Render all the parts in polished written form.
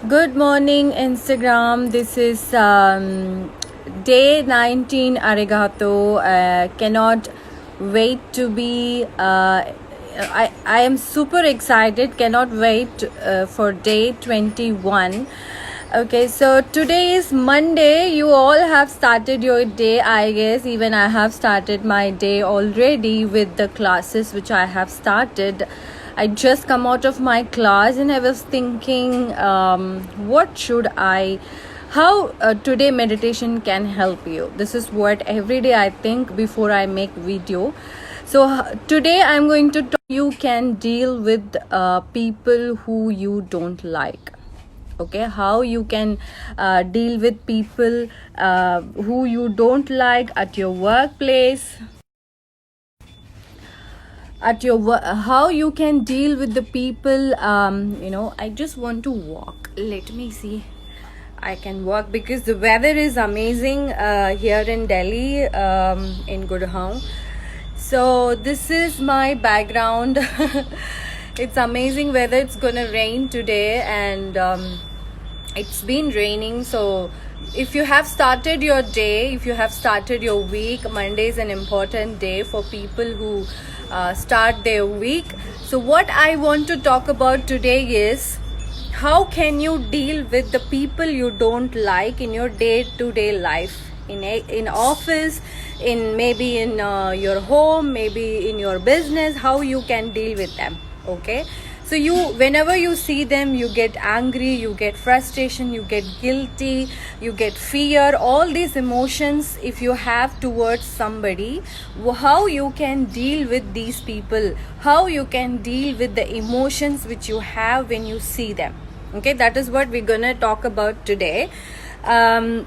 Good morning, Instagram. This is day 19 Arigato. Cannot wait to be. I am super excited. Cannot wait for day 21. Okay, so today is Monday. You all have started your day, I guess. Even I have started my day already with the classes which I have started. I just come out of my class and I was thinking, what should I, how today meditation can help you. This is what every day I think before I make video. So today I'm going to talk you can deal with people who you don't like. Okay, how you can deal with people who you don't like at your workplace, at your how you can deal with the people. I just want to walk. Let me see, I can walk because the weather is amazing here in Delhi, in Gurgaon. So this is my background. It's amazing weather. It's gonna rain today, and it's been raining. So if you have started your day, if you have started your week, Monday is an important day for people who start their week. So what I want to talk about today is how can you deal with the people you don't like in your day-to-day life, in office, in maybe in your home, maybe in your business, how you can deal with them. Okay, so you, whenever you see them, you get angry, you get frustration, you get guilty, you get fear, all these emotions if you have towards somebody. How you can deal with these people, how you can deal with the emotions which you have when you see them. Okay, that is what we're gonna talk about today. I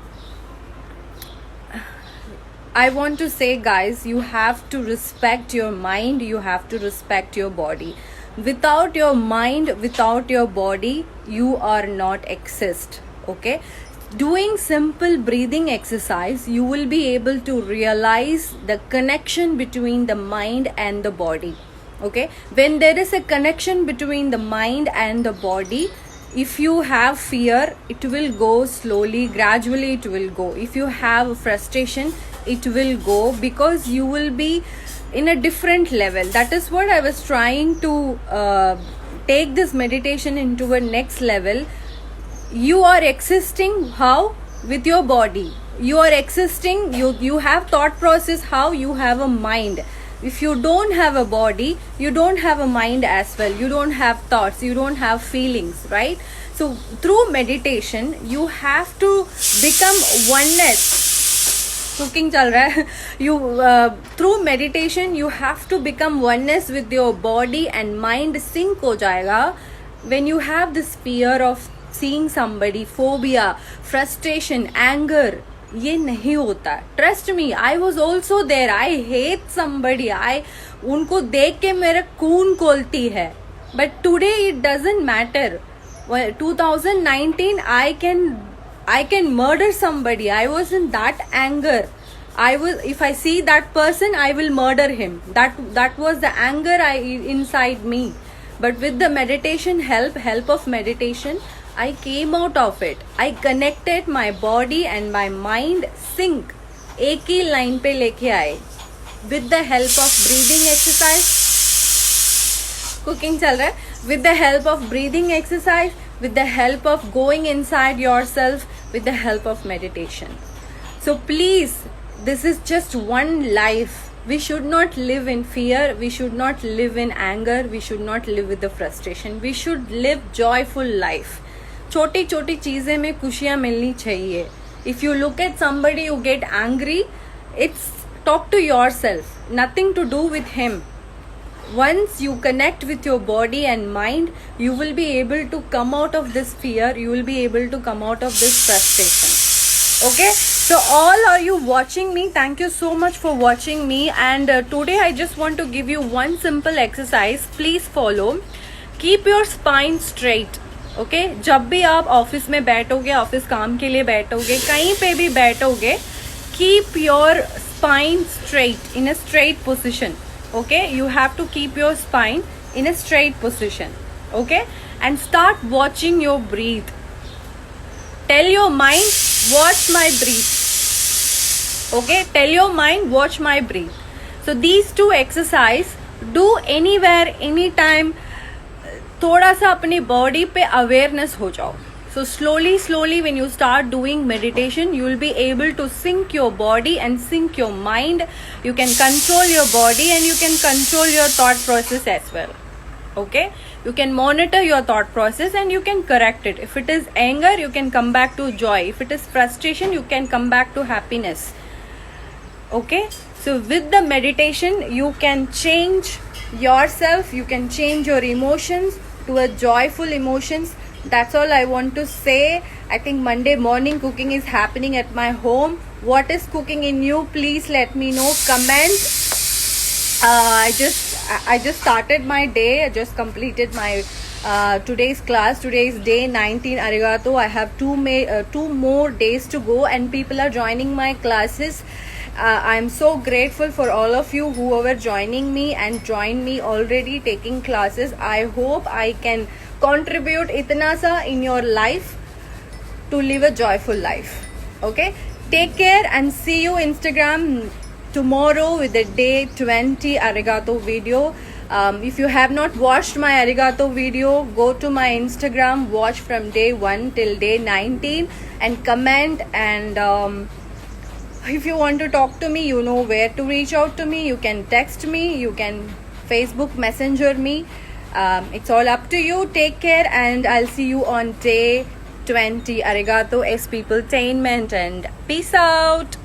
want to say, guys, you have to respect your mind, you have to respect your body. Without your mind, without your body, you are not exist. Okay, doing simple breathing exercise, you will be able to realize the connection between the mind and the body. Okay, when there is a connection between the mind and the body, if you have fear, it will go slowly, gradually it will go. If you have frustration, it will go, because you will be in a different level. That is what I was trying to take this meditation into a next level. You are existing how? With your body. You are existing, you have thought process, how? You have a mind. If you don't have a body, you don't have a mind as well. You don't have thoughts, you don't have feelings, right? So through meditation, you have to become oneness. Cooking chal raha hai. You through meditation, you have to become oneness with your body, and mind sync ho jayega. When you have this fear of seeing somebody, phobia, frustration, anger, ये नहीं होता. Trust me, I was also there. I hate somebody. उनको देख के मेरा खून खोलती है. But today it doesn't matter. 2019 I can murder somebody. I was in that anger. If I see that person, I will murder him. That was the anger inside me. But with the meditation help of meditation, I came out of it. I connected my body and my mind sync. एक ही line पे लेके आए. With the help of breathing exercise, cooking चल रहा है. With the help of breathing exercise, with the help of going inside yourself, with the help of meditation. So please, this is just one life. We should not live in fear. We should not live in anger. We should not live with the frustration. We should live joyful life. छोटी छोटी चीज़ें में खुशियाँ मिलनी चाहिए. If you look at somebody, you get angry. It's talk to yourself. Nothing to do with him. Once you connect with your body and mind, you will be able to come out of this fear. You will be able to come out of this frustration. Okay, so all are you watching me, thank you so much for watching me. And today I just want to give you one simple exercise. Please follow. Keep your spine straight. Okay जब भी आप office में बैठोगे, office काम के लिए बैठोगे, कहीं पे भी बैठोगे, keep your spine straight in a straight position. Okay, you have to keep your spine in a straight position. Okay, and start watching your breathe. tell your mind, watch my breath. Okay, tell your mind, watch my breath. So these two exercise, do anywhere, anytime. थोड़ा सा अपनी body पे awareness हो जाओ. So slowly when you start doing meditation, you will be able to sync your body and sync your mind. You can control your body and you can control your thought process as well. Okay, you can monitor your thought process and you can correct it. If it is anger, you can come back to joy. If it is frustration, you can come back to happiness. Okay, so with the meditation, you can change yourself, you can change your emotions to a joyful emotions. That's all I want to say. I think Monday morning cooking is happening at my home. What is cooking in you? Please let me know. Comment. I just started my day. I just completed my today's class. Today is day 19. Arigato. I have two more days to go, and people are joining my classes. I'm so grateful for all of you who are joining me and join me already taking classes. I hope I can contribute itna sa in your life to live a joyful life. Okay, take care and see you Instagram tomorrow with the day 20 arigato video. If you have not watched my arigato video, go to my Instagram, watch from day 1 till day 19 and comment. And if you want to talk to me, you know where to reach out to me. You can text me, you can Facebook messenger me. It's all up to you. Take care and I'll see you on day 20. Arigato, S Peopletainment, and peace out.